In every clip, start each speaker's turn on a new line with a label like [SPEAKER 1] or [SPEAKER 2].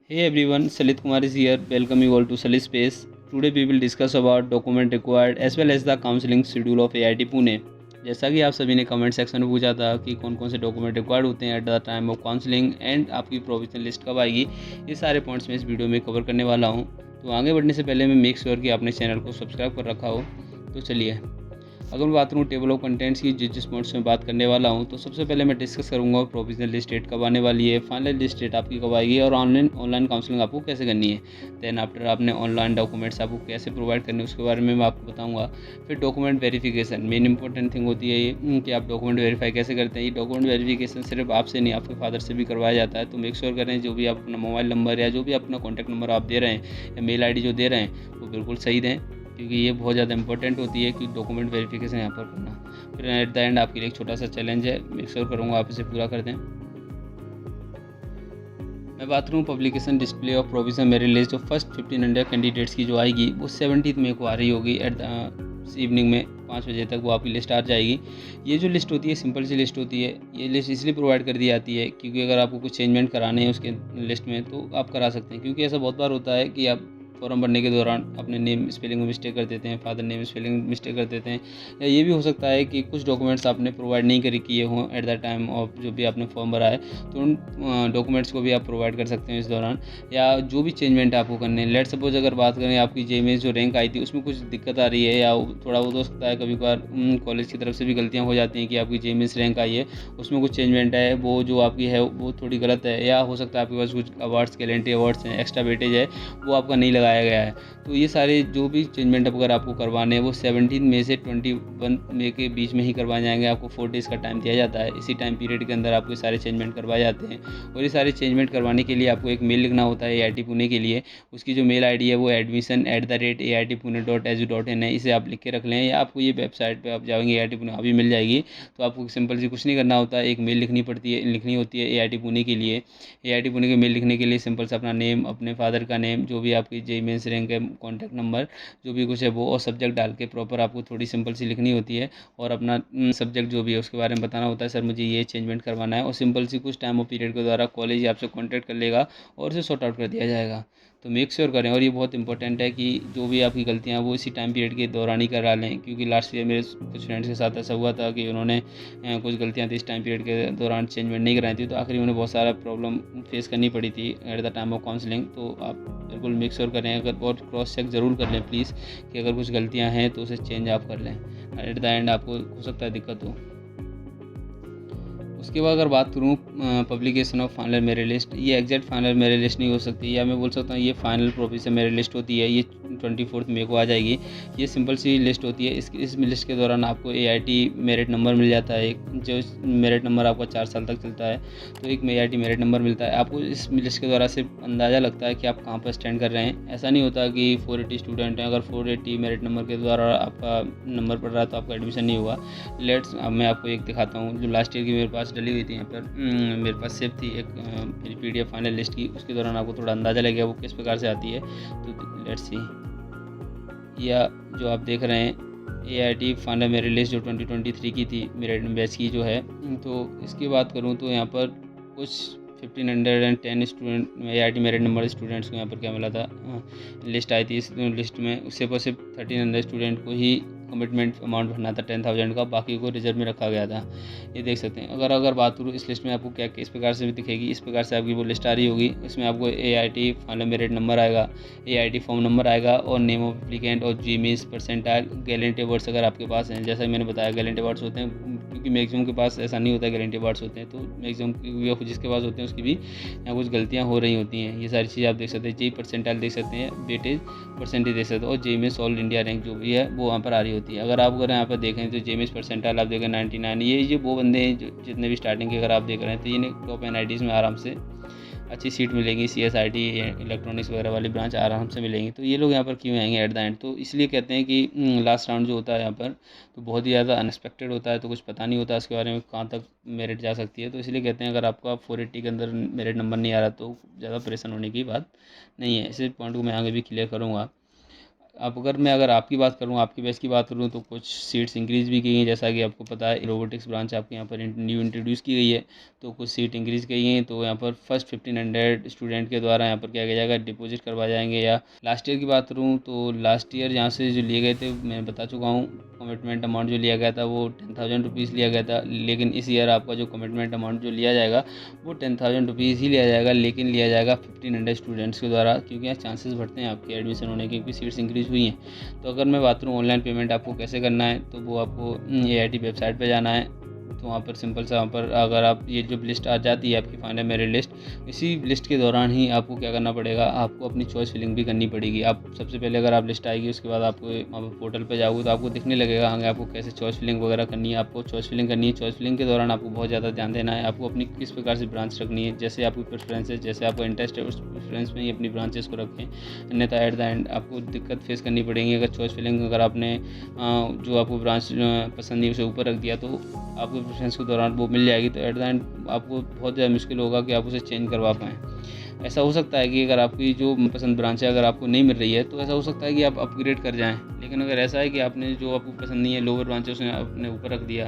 [SPEAKER 1] Hey everyone, Salit Kumar is here. Welcome you all to Salit Space. Today we will discuss about document required as well as the counseling schedule of AIT Pune. जैसा कि आप सभी ने comment section में पूछा था कि कौन कौन से डॉक्यूमेंट रिक्वायर्ड होते हैं at the time of counselling and आपकी प्रोविजनल लिस्ट कब आएगी, ये सारे पॉइंट्स मैं इस वीडियो में कवर करने वाला हूँ। तो आगे बढ़ने से पहले मैं मेक श्योर कि आपने चैनल को सब्सक्राइब कर रखा हो। तो चलिए, अगर मैं बात करूँ टेबल ऑफ कंटेंट्स की जिस पॉइंट्स में बात करने वाला हूँ, तो सबसे पहले मैं डिस्कस करूँगा प्रोविजनल लिस्ट डेट कब आने वाली है, फाइनल लिस्ट डेट आपकी कब आएगी और ऑनलाइन काउंसलिंग आपको कैसे करनी है। देन आफ्टर आपने ऑनलाइन डॉक्यूमेंट्स आपको कैसे प्रोवाइड करने हैं उसके बारे में मैं आपको बताऊँगा। फिर document verification main important thing होती है ये कि आप डॉक्यूमेंट वेरीफाई कैसे करते हैं। ये डॉक्यूमेंट वेरिफिकेशन सिर्फ आपसे नहीं, आपके फादर से भी करवाया जाता है। तो मेक श्योर करें जो भी आप अपना मोबाइल नंबर या जो भी अपना कॉन्टैक्ट नंबर आप दे रहे हैं या मेल ID जो दे रहे हैं वो बिल्कुल सही दें, क्योंकि ये बहुत ज़्यादा इंपॉर्टेंट होती है कि डॉक्यूमेंट वेरिफिकेशन यहाँ पर करना। फिर एट द एंड आपके लिए एक छोटा सा चैलेंज है, मेक श्योर करूँगा आप इसे पूरा कर दें। मैं बात करूँ publication display of provision merit list, जो फर्स्ट 1500 कैंडिडेट्स की जो आएगी वो 17 मई को आ रही होगी एट द इवनिंग में 5 बजे तक वो आपकी लिस्ट आ जाएगी। ये जो लिस्ट होती है सिंपल सी लिस्ट होती है। ये लिस्ट इसलिए प्रोवाइड कर दी जाती है क्योंकि अगर आपको कुछ चेंजमेंट कराने हैं उसके लिस्ट में तो आप करा सकते हैं, क्योंकि ऐसा बहुत बार होता है कि आप फॉर्म भरने के दौरान अपने नेम स्पेलिंग में मिस्टेक कर देते हैं, फादर नेम स्पेलिंग में मिस्टेक कर देते हैं, या ये भी हो सकता है कि कुछ डॉक्यूमेंट्स आपने प्रोवाइड नहीं करी किए हों एट द टाइम ऑफ जो भी आपने फॉर्म भरा है, तो उन डॉक्यूमेंट्स को भी आप प्रोवाइड कर सकते हैं इस दौरान। या जो भी चेंजमेंट आपको करने हैं, लेट सपोज अगर बात करें आपकी JMS जो रैंक आई थी उसमें कुछ दिक्कत आ रही है या थोड़ा बहुत हो सकता है कभी कभार कॉलेज की तरफ से भी गलतियाँ हो जाती हैं कि आपकी JMS रैंक आई है उसमें कुछ चेंजमेंट है, वो जो आपकी है वो थोड़ी गलत है, या हो सकता है आपके पास कुछ अवार्ड्स गैलेंट्री अवार्ड्स हैं, एक्स्ट्रा वेटेज है वो आपका नहीं लगाया गया है। तो ये सारे जो भी चेंजमेंट अगर आपको करवाने हैं वो 17 मई से 21 मई के बीच में ही करवाए जाएंगे। आपको 4 डेज़ का टाइम दिया जाता है, इसी टाइम पीरियड के अंदर आपको सारे चेंजमेंट करवाए जाते हैं। और ये सारे चेंजमेंट करवाने के लिए आपको एक मेल लिखना होता है AIT पुणे के लिए। उसकी जो मेल ID है वो admission@aitpune.edu.in है, इसे आप लिख के रख लें, या आपको ये वेबसाइट पर आप जाएंगे AIT पुणे अभी मिल जाएगी। तो आपको सिंपल सी कुछ नहीं करना होता है, एक मेल लिखनी होती है AIT पुणे के लिए। AIT पुणे के मेल लिखने के लिए सिंपल सा अपना नेम, अपने फादर का नेम, जो भी आपकी JMS रैंक है, कॉन्टैक्ट नंबर, जो भी कुछ है वो, और सब्जेक्ट डाल के प्रॉपर आपको थोड़ी सिंपल सी लिखनी होती है। और अपना सब्जेक्ट जो भी है उसके बारे में बताना होता है, सर मुझे ये चेंजमेंट करवाना है, और सिंपल सी कुछ टाइम और पीरियड के द्वारा कॉलेज ही आपसे कॉन्टैक्ट कर लेगा और उसे सॉर्ट आउट कर दिया जाएगा। तो मेक श्योर करें, और ये बहुत इंपॉर्टेंट है कि जो भी आपकी गलतियाँ वो इसी टाइम पीरियड के दौरान ही करा लें, क्योंकि लास्ट ईयर मेरे कुछ फ्रेंड्स के साथ ऐसा हुआ था कि उन्होंने कुछ गलतियाँ थी इस टाइम पीरियड के दौरान चेंजमेंट नहीं कराई थी, तो आखिर उन्हें बहुत सारा प्रॉब्लम फेस करनी पड़ी थी at the time of counselling. तो आप बिल्कुल मेक श्योर करें अगर, और क्रॉस चेक ज़रूर कर लें प्लीज़ कि अगर कुछ गलतियाँ हैं तो उसे चेंज आप कर लें, एट द एंड आपको हो सकता है दिक्कत हो। उसके बाद अगर बात करूँ publication of final merit list, ये एग्जैक्ट फाइनल मेरिट लिस्ट नहीं हो सकती, या मैं बोल सकता हूँ ये फाइनल प्रोविजन मेरिट लिस्ट होती है। ये 24 मई को आ जाएगी। ये सिंपल सी लिस्ट होती है। इस लिस्ट के दौरान आपको AIT मेरिट नंबर मिल जाता है, एक जो मेरिट नंबर आपका 4 साल तक चलता है, तो एक AIT मेरिट नंबर मिलता है आपको। इस लिस्ट के द्वारा सिर्फ अंदाज़ा लगता है कि आप कहाँ पर स्टैंड कर रहे हैं। ऐसा नहीं होता कि 480 स्टूडेंट हैं, अगर 480 मेरिट नंबर के द्वारा आपका नंबर पड़ रहा है तो आपका एडमिशन नहीं हुआ। अब मैं आपको एक दिखाता हूँ जो लास्ट ईयर की मेरे पास डली हुई थी, यहाँ पर मेरे पास सेव थी एक मेरी PDF फाइनल लिस्ट की। उसके दौरान आपको थोड़ा अंदाज़ा लगेगा वो किस प्रकार से आती है। तो लेट्स सी, या जो आप देख रहे हैं AIT फाइनल मेरिट लिस्ट जो 2023 की थी मेरे बैच की जो है। तो इसकी बात करूँ तो यहाँ पर कुछ 1510 student AIT merit number students को यहाँ पर क्या मिला था, लिस्ट आई थी। इस लिस्ट में सिर्फ 1300 स्टूडेंट को ही कमिटमेंट अमाउंट भरना था 10,000 का, बाकी को रिजर्व में रखा गया था। ये देख सकते हैं। अगर बात करूँ इस लिस्ट में आपको क्या किस प्रकार से भी दिखेगी, इस प्रकार से आपकी वो लिस्ट आ रही होगी। इसमें आपको AIT फाइनल मेरिट नंबर आएगा, AIT फॉर्म नंबर आएगा, और नेम ऑफ एप्लीकेंट, और GMS परसेंटाइल, गैलेंट्री अवार्ड्स अगर आपके पास हैं। जैसा कि मैंने बताया गैलेंट्री अवार्ड्स होते हैं, क्योंकि मैक्सिमम के पास ऐसा नहीं होता है गैलेंट्री अवार्ड्स होते हैं, तो मैक्सिमम जिसके पास होते हैं उसकी भी यहाँ कुछ गलतियाँ हो रही होती हैं। ये सारी चीज़ आप देख सकते हैं। JEE परसेंटाइल देख सकते हैं, वेटेज परसेंटेज देख सकते हैं, और JMS ऑल इंडिया रैंक जो भी है वो वहाँ पर आ रही होती है। अगर यहाँ पर देखें तो JMS परसेंटाइल आप देखें 99। ये वो बंदे हैं जो जितने भी स्टार्टिंग के अगर आप देख रहे हैं तो इन्हें टॉप NITs में आराम से अच्छी सीट मिलेगी। CSIT इलेक्ट्रॉनिक्स वगैरह वाली ब्रांच आराम से मिलेंगी। तो ये लोग यहाँ पर क्यों आएंगे एट द एंड, तो इसलिए कहते हैं कि लास्ट राउंड जो होता है यहाँ पर तो बहुत ही ज़्यादा अनएक्सपेक्टेड होता है, तो कुछ पता नहीं होता इसके बारे में कहाँ तक मेरिट जा सकती है। तो इसलिए कहते हैं अगर आपका 480 के अंदर मेरिट नंबर नहीं आ रहा तो ज़्यादा परेशान होने की बात नहीं है। इसी पॉइंट को मैं आगे भी क्लियर करूँगा। अब अगर आपकी बात करूँ, आपकी बैच की बात करूँ, तो कुछ सीट्स इंक्रीज़ भी की हैं, जैसा कि आपको पता है रोबोटिक्स ब्रांच आपके यहाँ पर न्यू इंट्रोड्यूस की गई है, तो कुछ सीट इंक्रीज़ की हैं। तो यहाँ पर फर्स्ट 1500 स्टूडेंट के द्वारा यहाँ पर क्या किया जाएगा, डिपॉजिट करवाए जाएंगे। या लास्ट ईयर की बात करूँ तो लास्ट ईयर यहाँ से जो लिए गए थे, मैं बता चुका हूँ, कमिटमेंट अमाउंट जो लिया गया था वो 10,000 रुपीज़ लिया गया था। लेकिन इस ईयर आपका जो कमिटमेंट अमाउंट जो लिया जाएगा वो 10,000 रुपीज़ ही लिया जाएगा, लेकिन लिया जाएगा 1500 स्टूडेंट्स के द्वारा, क्योंकि यहाँ चांसेस बढ़ते हैं आपके एडमिशन होने के, क्योंकि सीट्स इंक्रीज़ हुई हैं। तो अगर मैं बात करूँ ऑनलाइन पेमेंट आपको कैसे करना है, तो वो आपको AIT वेबसाइट पर जाना है। तो वहाँ पर सिंपल सा, वहाँ पर अगर आप ये जो लिस्ट आ जाती है आपकी फाइनल मेरिट लिस्ट, इसी लिस्ट के दौरान ही आपको क्या करना पड़ेगा, आपको अपनी चॉइस फिलिंग भी करनी पड़ेगी। आप सबसे पहले अगर आप लिस्ट आएगी उसके बाद आपको वहाँ पर पोर्टल पे जाओगे तो आपको दिखने लगेगा आगे आपको कैसे चॉइस फिलिंग वगैरह करनी है। आपको चॉइस फिलिंग करनी है, चॉइस फिलिंग के दौरान आपको बहुत ज़्यादा ध्यान देना है, आपको अपनी किस प्रकार से ब्रांच रखनी है, जैसे आपकी प्रेफरेंस है, जैसे आपका इंटरेस्ट है, उस प्रेफरेंस में ही अपनी ब्रांचेस को रखें, अन्यथा एट द एंड आपको दिक्कत फेस करनी पड़ेगी। अगर चॉइस फिलिंग अगर आपने जो आपको ब्रांच पसंद नहीं उसे ऊपर रख दिया तो आपको प्रेफरेंस के दौरान वो मिल जाएगी, तो एट द एंड आपको बहुत ज़्यादा मुश्किल होगा कि आप उसे चेंज करवा पाएँ। ऐसा हो सकता है कि अगर आपकी जो पसंद ब्रांच है अगर आपको नहीं मिल रही है तो ऐसा हो सकता है कि आप अपग्रेड कर जाएं। लेकिन अगर ऐसा है कि आपने जो आपको पसंद नहीं है लोअर ब्रांच है उसने आपने ऊपर रख दिया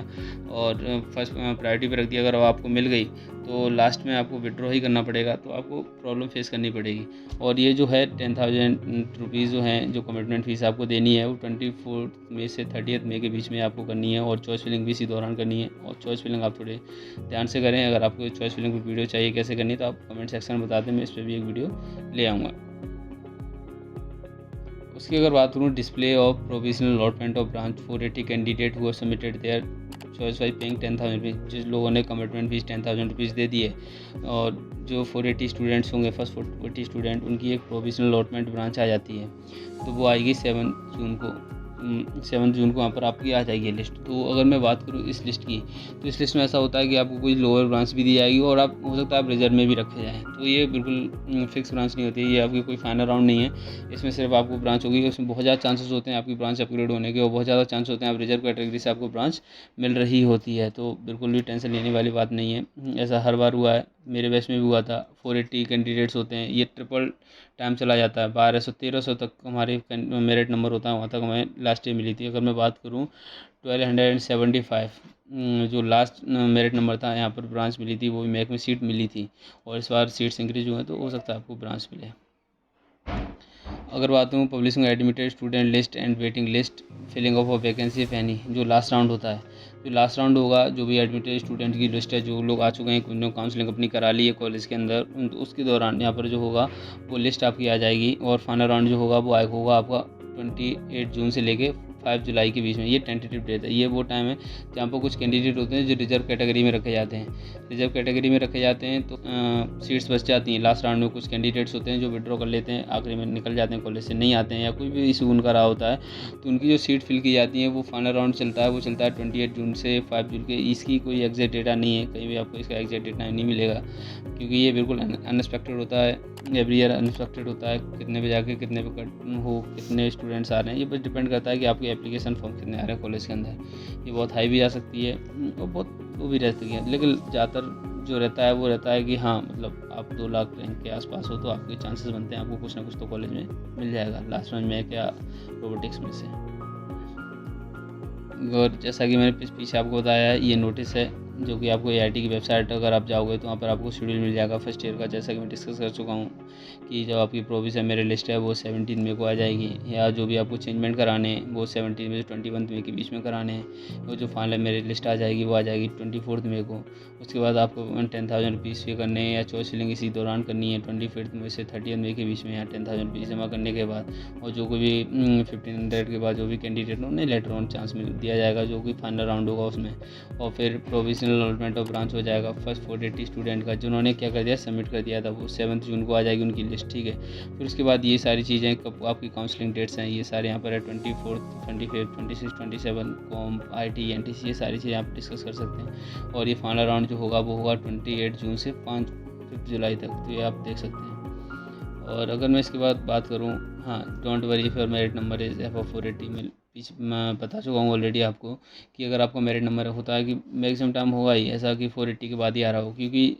[SPEAKER 1] और फर्स्ट प्रायोरिटी पे रख दिया, अगर आपको मिल गई तो लास्ट में आपको विड्रॉ ही करना पड़ेगा, तो आपको प्रॉब्लम फेस करनी पड़ेगी। और ये जो है 10,000 रुपीज़ जो हैं जो कमिटमेंट फ़ीस आपको देनी है वो 24 मई से 30 मई के बीच में आपको करनी है, और चॉइस फिलिंग भी इसी दौरान करनी है। और चॉइस फिलिंग आप थोड़े ध्यान से करें। अगर आपको चॉइस फिलिंग की वीडियो चाहिए कैसे करनी, तो आप कमेंट सेक्शन में बता दें, मैं इस पर भी एक वीडियो ले आऊँगा। उसकी अगर बात करूँ, display of provisional allotment of branch 480 candidate हुआ submitted their choice by paying 10,000 rupees. जिस लोगों ने कमिटमेंट फीस 10,000 रुपीज़ दे दी है और जो 480 स्टूडेंट्स होंगे, फर्स्ट 480 स्टूडेंट, उनकी एक प्रोविजनल अलॉटमेंट ब्रांच आ जाती है, तो वो आएगी 7 जून को वहाँ पर आपकी आ जाएगी लिस्ट। तो अगर मैं बात करूँ इस लिस्ट की, तो इस लिस्ट में ऐसा होता है कि आपको कोई लोअर ब्रांच भी दी जाएगी और आप हो सकता है आप रिजर्व में भी रखे जाएँ। तो ये बिल्कुल फिक्स ब्रांच नहीं होती है, ये आपकी कोई फाइनल राउंड नहीं है। इसमें सिर्फ आपको ब्रांच होगी, उसमें बहुत ज़्यादा चांसेस होते हैं आपकी ब्रांच अपग्रेड होने के, और बहुत ज़्यादा चांस होते हैं आप रिजर्व कैटेगरी से आपको ब्रांच मिल रही होती है। तो बिल्कुल भी टेंशन लेने वाली बात नहीं है, ऐसा हर बार हुआ है, मेरे बैच में भी हुआ था। 480 कैंडिडेट्स होते हैं, ये ट्रिपल टाइम चला जाता है, 1200-1300 तक हमारे मेरिट नंबर होता है, वहाँ तक हमें लास्ट ईयर मिली थी। अगर मैं बात करूँ 1275 जो लास्ट मेरिट नंबर था यहाँ पर ब्रांच मिली थी, वो भी मैक में सीट मिली थी, और इस बार सीट्स इंक्रीज हुए हैं तो हो सकता है आपको ब्रांच मिले। अगर बात करूँ publishing admitted student list and waiting list, filling of vacancy if any, जो लास्ट राउंड होता है, जो लास्ट राउंड होगा, जो भी एडमिटेड स्टूडेंट की लिस्ट है, जो लोग आ चुके हैं, उन्होंने काउंसलिंग अपनी करा ली है कॉलेज के अंदर, उसके दौरान यहाँ पर जो होगा वो लिस्ट आपकी आ जाएगी, और फाइनल राउंड जो होगा वो होगा आपका 28 जून से लेके 5 जुलाई के बीच में। ये टेंटेटिव डेट है, ये वो टाइम है जहाँ पर कुछ कैंडिडेट होते हैं जो रिजर्व कैटेगरी में रखे जाते हैं। रिजर्व कैटेगरी में रखे जाते हैं तो सीट्स बच जाती हैं। लास्ट राउंड में कुछ कैंडिडेट्स होते हैं जो विड्रॉ कर लेते हैं, आखिरी में निकल जाते हैं, कॉलेज से नहीं आते हैं या कोई भी इशू उनका रहा होता है, तो उनकी जो सीट फिल की जाती है वो फाइनल राउंड चलता है, वो चलता है 28 जून से 5 जून के। इसकी कोई एग्जैक्ट डेटा नहीं है, कहीं भी आपको इसका एग्जैक्ट डेटा नहीं मिलेगा, क्योंकि ये बिल्कुल अनएक्सपेक्टेड होता है, एवरी ईयर अनएक्सपेक्टेड होता है, कितने पे जाके कितने पे हो, कितने स्टूडेंट्स आ रहे हैं, ये बस डिपेंड करता है कि आपकी एप्लीकेशन फॉर्म कितने आ रहे हैं कॉलेज के अंदर। ये बहुत हाई भी आ सकती है और बहुत लो भी रह सकती है, लेकिन ज़्यादातर जो रहता है वो रहता है कि हाँ, मतलब आप 2 लाख रैंक के आसपास हो तो आपके चांसेस बनते हैं आपको कुछ ना कुछ तो कॉलेज में मिल जाएगा, लास्ट में क्या रोबोटिक्स में से। और जैसा कि मैंने पीछे आपको बताया है, ये नोटिस है जो कि आपको AIT की वेबसाइट अगर आप जाओगे तो वहाँ पर आपको शेड्यूल मिल जाएगा फर्स्ट ईयर का। जैसा कि मैं डिस्कस कर चुका हूँ कि जो आपकी प्रोविजन मेरिट लिस्ट है वो 17 मई को आ जाएगी, या जो भी आपको चेंजमेंट कराने हैं वो 17 मई से 21 मई के बीच में कराने हैं। और जो फाइनल मेरिट लिस्ट आ जाएगी वो आ जाएगी 24 मई को। उसके बाद आपको 10,000 रुपीज़ पे करने हैं या चॉइस फिलिंग इसी दौरान करनी है 25 मई से 30 मई के बीच में, या 10,000 रुपीज़ जमा करने के बाद। और जो कोई भी 1500 के बाद जो भी कैंडिडेट हो उन्हें लेटर ऑन चांस मिल दिया जाएगा जो कि फाइनल राउंड होगा उसमें। और फिर प्रोविजनल अलॉटमेंट ऑफ ब्रांच हो जाएगा फर्स्ट 480 स्टूडेंट का, जिन्होंने क्या कर दिया, सबमिट कर दिया था, वो 7 जून को आ जाएगी उनकी लिस्ट, ठीक है। फिर उसके बाद ये सारी चीज़ें कब आपकी काउंसलिंग डेट्स हैं ये सारे यहाँ पर है 24, 25, 26, 27 कॉम IT NTC, ये सारी चीज़ें आप डिस्कस कर सकते हैं। और ये फाइनल राउंड जो होगा वो होगा 28 जून से 5 जुलाई तक, तो ये आप देख सकते हैं। और अगर मैं इसके बाद बात करूँ, हाँ, don't worry if your merit number is above 480, मैं बता चुका हूँ ऑलरेडी आपको कि अगर आपका मेरिट नंबर होता है कि मैक्सिमम टाइम होगा ही ऐसा कि 480 के बाद ही आ रहा हो, क्योंकि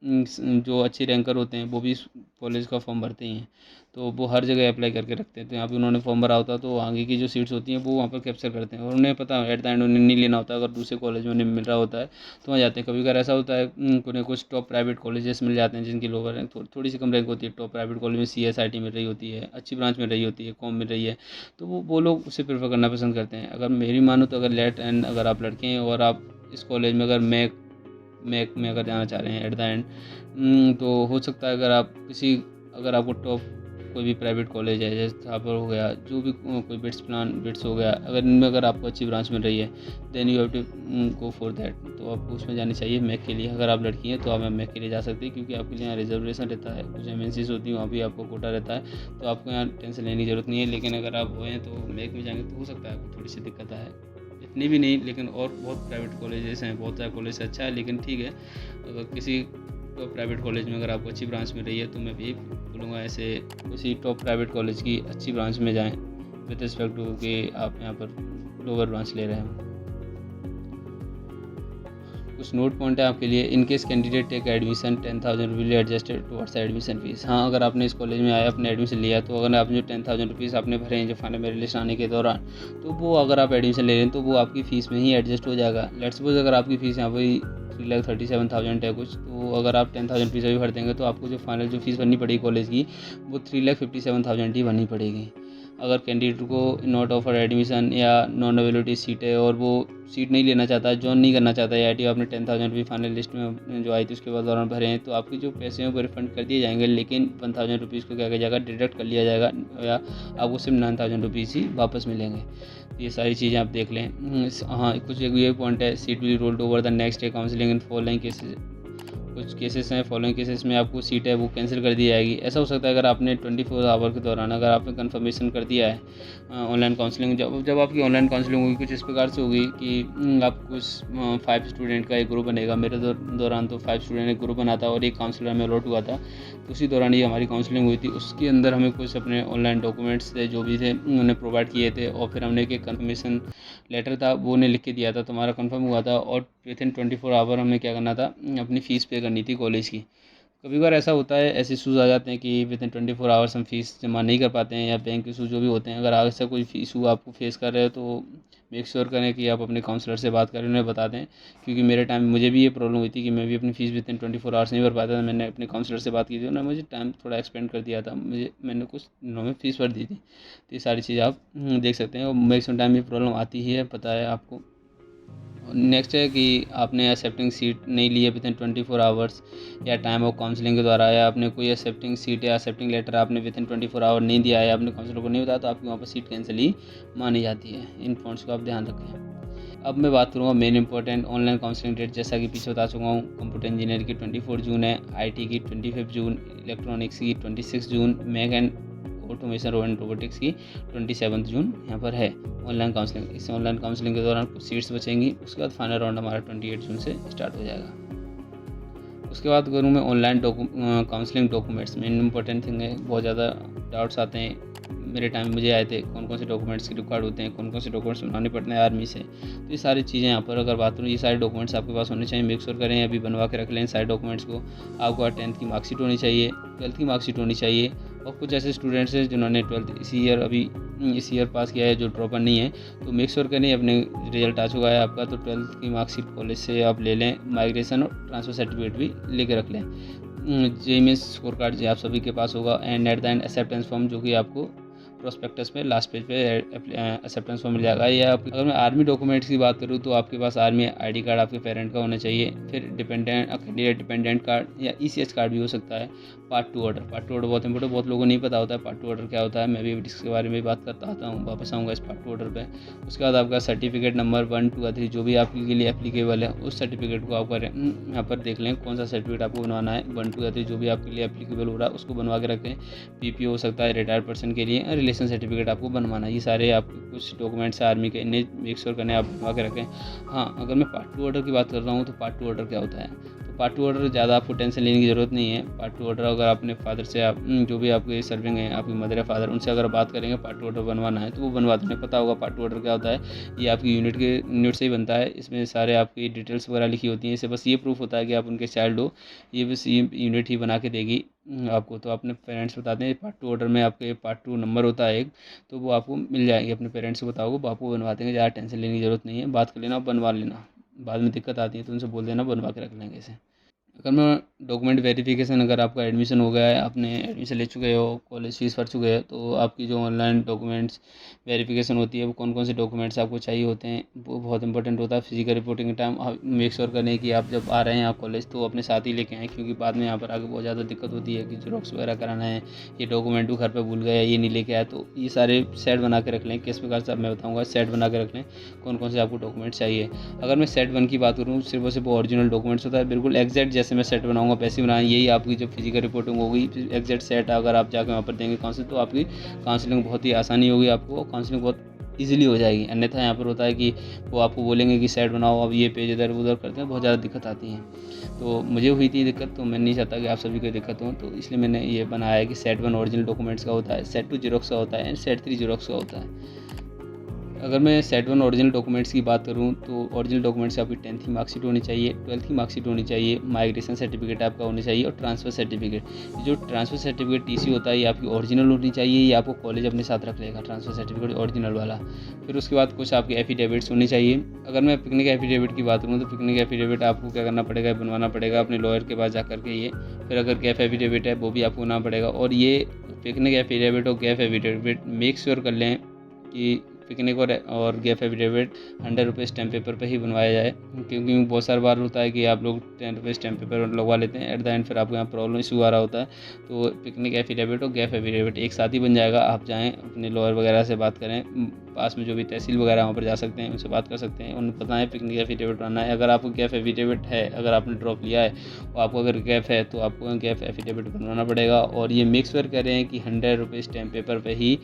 [SPEAKER 1] जो अच्छे रैंकर होते हैं वो भी इस कॉलेज का फॉर्म भरते ही हैं, तो वो हर जगह अप्लाई करके रखते हैं। तो यहाँ पे उन्होंने फॉर्म भरा होता है तो आगे की जो सीट्स होती हैं वो वहाँ पर कैप्चर करते हैं, और उन्हें पता है एट द एंड उन्हें नहीं लेना होता। अगर दूसरे कॉलेज में उन्हें मिल रहा होता है तो वहाँ जाते हैं। कभी कभार ऐसा होता है उन्हें कुछ टॉप प्राइवेट कॉलेजेस मिल जाते हैं जिनकी लोअर रैंक थोड़ी सी कम रैंक होती है। टॉप प्राइवेट कॉलेज में CSIT मिल रही होती है, अच्छी ब्रांच मिल रही होती है, कॉम मिल रही है, तो वो लोग उसे प्रेफर करना पसंद करते हैं। अगर मेरी मानो तो अगर लेट एंड अगर आप लड़के हैं और आप इस कॉलेज में अगर मैक में अगर जाना चाह रहे हैं एट द एंड, तो हो सकता है अगर आपको टॉप कोई भी प्राइवेट कॉलेज है जैसे यहाँ पर हो गया, जो भी कोई बिट्स हो गया, अगर इनमें अगर आपको अच्छी ब्रांच मिल रही है then you have to go for that, तो आपको उसमें जानी चाहिए मैक के लिए। अगर आप लड़की हैं तो आप मैक के लिए जा सकते हैं, क्योंकि आपके लिए यहाँ रिजर्वेशन रहता है, कुछ MNCs होती हैं वहाँ भी आपको कोटा रहता है, तो आपको यहाँ टेंशन लेने की ज़रूरत नहीं है। लेकिन अगर आप वो हैं तो मैक में जाएंगे तो हो सकता है आपको थोड़ी सी दिक्कत है, इतनी भी नहीं, लेकिन और बहुत प्राइवेट कॉलेजेस हैं, बहुत सारे कॉलेज अच्छा है, लेकिन ठीक है अगर किसी टॉप प्राइवेट कॉलेज में अगर आपको अच्छी ब्रांच मिल रही है तो मैं भी बोलूँगा ऐसे किसी टॉप प्राइवेट कॉलेज की अच्छी ब्रांच में जाएं विद रिस्पेक्ट टू कि आप यहाँ पर लोअर ब्रांच ले रहे हैं। कुछ नोट पॉइंट है आपके लिए। In case candidate take admission 10,000 will adjusted towards admission fees. हाँ, अगर आपने इस कॉलेज में आया अपने एडमिशन लिया तो अगर आपने जो 10,000 रुपीज़ आपने भरे हैं जो फाइनल मेरिट लिस्ट आने के दौरान, तो वो अगर आप एडमिशन ले रहे हैं तो वो आपकी फ़ीस में ही एडजस्ट हो जाएगा। लेट्स सपोज अगर आपकी फ़ीस यहाँ पर 3,37,000 है कुछ, तो अगर आप 10,000 रुपीज़ अभी भर देंगे तो आपको जो फाइनल जो फीस भरनी पड़ेगी कॉलेज की वो 3,57,000 ही भरनी पड़ेगी। अगर कैंडिडेट को नॉट ऑफर एडमिशन या नॉन अवेलेबिलिटी सीट है और वो सीट नहीं लेना चाहता है, जॉइन नहीं करना चाहता है IIT, आपने 10,000 रुपये फाइनल लिस्ट में जो आई थी उसके बाद दौरान भरे हैं, तो आपके जो पैसे हैं वो रिफंड कर दिए जाएंगे, लेकिन 1,000 रुपीज़ को क्या किया जाएगा, डिडक्ट कर लिया जाएगा, या आपको सिर्फ 9,000 रुपीज़ ही वापस मिलेंगे। ये सारी चीज़ें आप देख लें। हाँ, कुछ एक ये पॉइंट है, seat will rolled over the next day counselling in following cases. कुछ केसेस हैं फॉलोइंग केसेस में आपको सीट है वो कैंसिल कर दी जाएगी। ऐसा हो सकता है अगर आपने 24 आवर के दौरान अगर आपने कंफर्मेशन कर दिया है ऑनलाइन काउंसलिंग, जब आपकी ऑनलाइन काउंसलिंग होगी कुछ इस प्रकार से होगी कि आप कुछ 5 स्टूडेंट का एक ग्रुप बनेगा। मेरे दौरान तो 5 स्टूडेंट एक ग्रुप बना था और एक काउंसलर में अलॉट हुआ था, तो उसी दौरान ये हमारी काउंसलिंग हुई थी। उसके अंदर हमें कुछ अपने ऑनलाइन डॉक्यूमेंट्स थे जो भी थे उन्होंने प्रोवाइड किए थे, और फिर हमने एक कंफर्मेशन लेटर था वो उन्हें लिख के दिया था, तो हमारा कंफर्म हुआ था। और विथिन 24 आवर हमें क्या करना था, अपनी फ़ीस पे करनी थी कॉलेज की। कभी बार ऐसा होता है, ऐसे इशूज़ आ जाते हैं कि विदिन 24 आवर्स हम फीस जमा नहीं कर पाते हैं, या बैंक इशू जो भी होते हैं। अगर ऐसा कोई इशू आपको फेस कर रहे हो तो मेक श्योर करें कि आप अपने काउंसलर से बात करें, उन्हें बता दें, क्योंकि मेरे टाइम मुझे भी ये प्रॉब्लम हुई थी कि मैं भी अपनी फ़ीस विदिन 24 आवर्स नहीं भर पाता था। मैंने अपने काउंसलर से बात की थी, उन्होंने मुझे टाइम थोड़ा एक्सपेंड कर दिया था, मैंने कुछ दिनों में फ़ीस भर दी थी। तो ये सारी चीज़ आप देख सकते हैं, और मैक्सिमम टाइम ये प्रॉब्लम आती ही है, पता है आपको। नेक्स्ट है कि आपने एक्सेप्टिंग सीट नहीं ली है विदिन 24 आवर्स या टाइम ऑफ काउंसलिंग के द्वारा, या आपने कोई एक्सेप्टिंग सीट या एक्सेप्टिंग लेटर आपने विदिन 24 आवर नहीं दिया है, आपने काउंसलर को नहीं बताया, तो आपकी वहाँ पर सीट कैंसिल ही मानी जाती है। इन पॉइंट्स को आप ध्यान रखें। अब मैं बात करूँगा main important online counselling date. जैसा कि पीछे बता चुका हूँ, कंप्यूटर इंजीनियर की 24 जून है, IT की 25 जून, इलेक्ट्रॉनिक्स की 26 June, mech and automation and robotics की 27 जून यहाँ पर है ऑनलाइन काउंसलिंग। इस ऑनलाइन काउंसलिंग के दौरान कुछ सीट्स बचेंगी, उसके बाद फाइनल राउंड हमारा 28 जून से स्टार्ट हो जाएगा। उसके बाद करूँ मैं online counselling documents. Main important thing है, बहुत ज़्यादा डाउट्स आते हैं, मेरे टाइम में मुझे आए थे, कौन कौन से डॉक्यूमेंट्स की रिक्वायर्ड होते हैं, कौन कौन से डॉक्यूमेंट्स बनाने पड़ते हैं आर्मी से। तो ये सारी चीज़ें यहाँ पर अगर बात करूँ, ये सारे डॉक्यूमेंट्स आपके पास होने चाहिए। मेक श्योर करें अभी बनवा के रख लें सारे डॉक्यूमेंट्स को। आपको 10th की मार्कशीट होनी चाहिए, 12th की मार्कशीट होनी चाहिए, और कुछ ऐसे स्टूडेंट्स हैं जिन्होंने 12th इस ईयर पास किया है जो ड्रॉपर नहीं है, तो मेक श्योर करें अपने रिजल्ट आ चुका है आपका, तो 12th की मार्कशीट कॉलेज से आप ले लें। माइग्रेशन और ट्रांसफ़र सर्टिफिकेट भी लेके रख लें। JEE मेंस स्कोर कार्ड जो आप सभी के पास होगा, and at the end acceptance form, जो कि आपको प्रोस्पेक्टस में लास्ट पेज पे एक्सेप्टेंस फॉर्म मिल जाएगा। या अगर मैं आर्मी डॉक्यूमेंट्स की बात करूँ तो आपके पास आर्मी ID कार्ड आपके पेरेंट का होना चाहिए, फिर डिपेंडेंट कार्ड या ECH कार्ड भी हो सकता है। पार्ट 2 ऑर्डर बहुत इंपॉर्टेंट, बहुत लोगों को नहीं पता होता है पार्ट 2 ऑर्डर क्या होता है। मैं भी इसके बारे में बात करता आता हूँ, वापस आऊँगा इस पार्ट 2 ऑर्डर पे। उसके बाद आपका सर्टिफिकेट नंबर 1, 2 या 3 जो भी आपके लिए एप्लीकेबल है, उस सर्टिफिकेट को आप यहाँ पर देख लें कौन सा सर्टिफिकेट आपको बनवाना है। 1, 2 या 3 जो भी आपके लिए एप्लीकेबल हो रहा है उसको बनवा के रखें। PPO हो सकता है रिटायर्ड पर्सन के लिए, रिलेशन सर्टिफिकेट आपको बनवाना है। ये सारे आपके कुछ डॉक्यूमेंट्स हैं आर्मी के, इन्हें मेक श्योर करने आप बनवा के रखें। हाँ, अगर मैं पार्ट 2 ऑर्डर की बात कर रहा हूँ तो पार्ट 2 ऑर्डर क्या होता है, तो पार्ट 2 ऑर्डर ज़्यादा आपको टेंशन लेने की ज़रूरत नहीं है। पार्ट 2 ऑर्डर अगर अपने फादर से आप जो भी आपके सर्विंग है, आपकी मदर या फादर, उनसे अगर बात करेंगे पार्ट 2 ऑर्डर बनवाना है तो वो बनवा देंगे। पता होगा पार्ट 2 ऑर्डर क्या होता है। ये आपकी यूनिट से ही बनता है। इसमें सारे आपकी डिटेल्स वगैरह लिखी होती हैं। इससे बस ये प्रूफ होता है कि आप उनके चाइल्ड हो। ये बस ये यूनिट ही बना के देगी आपको। तो अपने पेरेंट्स बताते हैं पार्ट 2 ऑर्डर में आपके पार्ट 2 नंबर होता है एक, तो वो आपको मिल जाएगी। अपने पेरेंट्स को बताओगे वो आपको बनवा देंगे। ज़्यादा टेंशन लेने की ज़रूरत नहीं है। बात कर लेना, बनवा लेना। बाद में दिक्कत आती है तो उनसे बोल देना, बनवा के रख लेंगे इसे। अगर मैं डॉक्यूमेंट वेरिफिकेशन, अगर आपका एडमिशन हो गया है, आपने एडमिशन ले चुके हो, कॉलेज फीस भर चुके हैं, तो आपकी जो ऑनलाइन डॉक्यूमेंट्स वेरिफिकेशन होती है वो कौन कौन से डॉक्यूमेंट्स आपको चाहिए होते हैं वो बहुत इंपॉर्टेंट होता है। फिजिकल रिपोर्टिंग के टाइम आप मेक श्योर करें कि आप जब आ रहे हैं आप कॉलेज तो अपने साथ ही लेके आएँ, क्योंकि बाद में यहाँ पर आगे बहुत ज़्यादा दिक्कत होती है कि जेरॉक्स वगैरह कराना है, ये डॉक्यूमेंट भी घर पर भूल गए, ये नहीं लेके आया। तो ये सारे सेट बना के रख लें। किस प्रकार से मैं बताऊँगा, सेट बना के रख लें कौन कौन से आपको डॉक्यूमेंट चाहिए। अगर मैं सेट 1 की बात करूँ, सिर्फ और सिर्फ ओरिजिनल डॉक्यूमेंट्स होता है, बिल्कुल एग्जैक्ट जैसे मैं सेट बनाऊँगा वैसे बनाएं। यही आपकी जब फिजिकल रिपोर्टिंग होगी एग्जैक्ट सेट अगर आप जाकर वहाँ पर देंगे काउंसिल, तो आपकी काउंसलिंग बहुत ही आसानी होगी, आपको काउंसलिंग बहुत ईजिली हो जाएगी। अन्यथा यहाँ पर होता है कि वो आपको बोलेंगे कि सेट बनाओ, अब ये पेज इधर उधर करते हैं, बहुत ज़्यादा दिक्कत आती है। तो मुझे हुई थी दिक्कत, तो मैं नहीं चाहता कि आप सभी को दिक्कत हो, तो इसलिए मैंने ये बनाया है कि सेट 1 ओरिजिनल डॉक्यूमेंट्स का होता है, सेट 2 जीरोक्स का होता है एंड सेट 3 जीरोक्स का होता है। अगर मैं सेट 1 ओरिजिनल डॉक्यूमेंट्स की बात करूं तो ओरिजिनल डॉक्यूमेंट्स आपकी 10th की मार्कशीट होनी चाहिए, 12th की मार्कशीट होनी चाहिए, माइग्रेशन सर्टिफिकेट आपका होनी चाहिए और ट्रांसफ़र सर्टिफिकेट। जो ट्रांसफ़र सर्टिफिकेट टीसी होता है ये आपकी ओरिजिनल होनी चाहिए, ये आपको कॉलेज अपने साथ रख लेगा ट्रांसफ़र सर्टिफिकेट ओरिजिनल वाला। फिर उसके बाद कुछ आपके एफिडेविट्स होनी चाहिए। अगर मैं पिकनिक एफिडेविट की बात करूँ तो पिकनिक एफिडेविट आपको क्या करना पड़ेगा, बनवाना पड़ेगा अपने लॉयर के पास जा करके ये। फिर अगर गैप एफिडेविट है वो भी आपको बनाना पड़ेगा। और ये पिकनिक एफिडेविट और गैप एफिडेविट मेक श्योर कर लें कि पिकनिक और गैप एफिडेविट 100 रुपये स्टैम्प पेपर पर ही बनवाया जाए, क्योंकि बहुत सारी बार होता है कि आप लोग 10 रुपये स्टैम्प पेपर लगवा लेते हैं, एट द एंड फिर आपको यहाँ प्रॉब्लम इशू आ रहा होता है। तो पिकनिक एफिडेविट और गैप एफिडेविट एक साथ ही बन जाएगा। आप जाएँ अपने लॉयर वगैरह से बात करें, पास में जो भी तहसील वगैरह वहाँ पर जा सकते हैं, उनसे बात कर सकते हैं, उन्हें बताएं पिकनिक एफिडेविट बनाना है। अगर आपको गैप एफिडेविट है, अगर आपने ड्रॉप लिया है और आपको अगर गैप है तो आपको गैप एफिडेविट बनवाना पड़ेगा। और ये मेक श्योर करें कि 100 रुपये स्टैम्प पेपर पर ही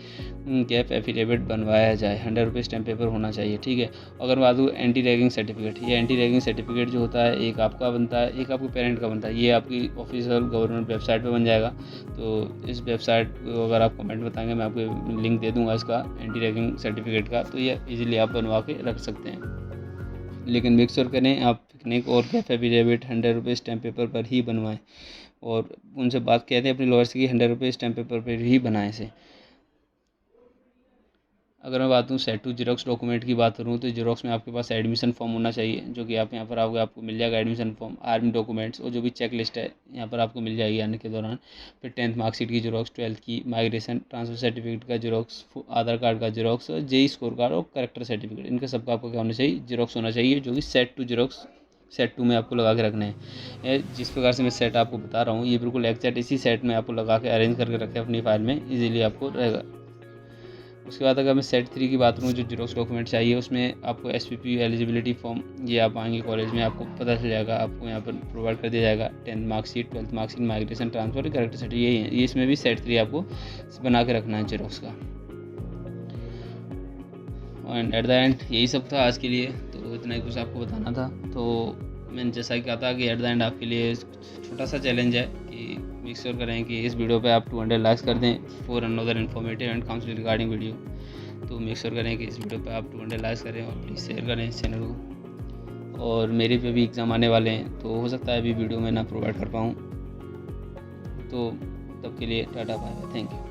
[SPEAKER 1] गैप एफिडेविट बनवाया जाए, 100 रुपये स्टैम्प पेपर होना चाहिए, ठीक है। अगर बात करूँ एंटी रैगिंग सर्टिफिकेट, ये एंटी रैगिंग सर्टिफिकेट जो होता है एक आपका बनता है, एक आपके पेरेंट का बनता है। ये आपकी ऑफिशियल गवर्नमेंट वेबसाइट पे बन जाएगा। तो इस वेबसाइट को अगर आप कमेंट बताएंगे मैं आपको लिंक दे दूँगा इसका एंटी रैगिंग सर्टिफिकेट का, तो ये इजीली आप बनवा के रख सकते हैं। लेकिन मेक श्योर करें आप पिकनिक और गैप एफिडेविट 100 रुपये स्टैम्प पेपर पर ही बनवाएं। और उनसे बात कहते हैं अपने लॉयर से कि 100 रुपये स्टैम्प पेपर पर ही बनाएं से। अगर मैं बात करूँ सेट 2 जीरोक्स डॉक्यूमेंट की बात करूँ तो जीरोक्स में आपके पास एडमिशन फॉर्म होना चाहिए, जो कि आप यहाँ पर आओगे आपको मिल जाएगा एडमिशन फॉर्म, आर्मी डॉक्यूमेंट्स और जो भी चेक लिस्ट है यहाँ पर आपको मिल जाएगी आने के दौरान। फिर 10th मार्कशीट की जीरोक्स, 12th की, माइग्रेशन ट्रांसफर सर्टिफिकेट का जीरोक्स, आधार कार्ड का जीरोक्स, जेई स्कोर कार्ड और करेक्टर सर्टिफिकेट, इनका सबका आपको क्या होना चाहिए, जीरोक्स होना चाहिए, जो कि सेट 2 जीरोक्स सेट 2 में आपको लगा के रखना है। जिस प्रकार से मैं सेट आपको बता रहा हूँ ये बिल्कुल एग्जैक्ट इसी सेट में आपको लगा के अरेंज करके रखें अपनी फाइल में, इजीली आपको रहेगा। उसके बाद अगर मैं सेट 3 की बात करूँ जो जीरोक्स डॉक्यूमेंट चाहिए उसमें आपको एसपीपी एलिजिबिलिटी फॉर्म, ये आप आएंगे कॉलेज में आपको पता चल जाएगा, आपको यहाँ पर प्रोवाइड कर दिया जाएगा। 10th marksheet, 12th marksheet, migration, transfer और करेक्टर सर्टिफिकेट, यही है। ये इसमें भी सेट 3 आपको बना के रखना है जीरोक्स का। एंड एट द एंड यही सब था आज के लिए, तो इतना ही कुछ आपको बताना था। तो मैंने जैसा कि कहा था कि एट द एंड आपके लिए छोटा सा चैलेंज है कि मेक श्योर करें कि इस वीडियो पे आप 200 लाइक्स कर दें for another informative and counselling regarding video. तो मेक श्योर करें कि इस वीडियो पे आप 200 लाइक्स करें और प्लीज़ शेयर करें इस चैनल को। और मेरे पे भी एग्ज़ाम आने वाले हैं तो हो सकता है अभी वीडियो मैं ना प्रोवाइड कर पाऊँ, तो तब के लिए tata bye bye, thank you.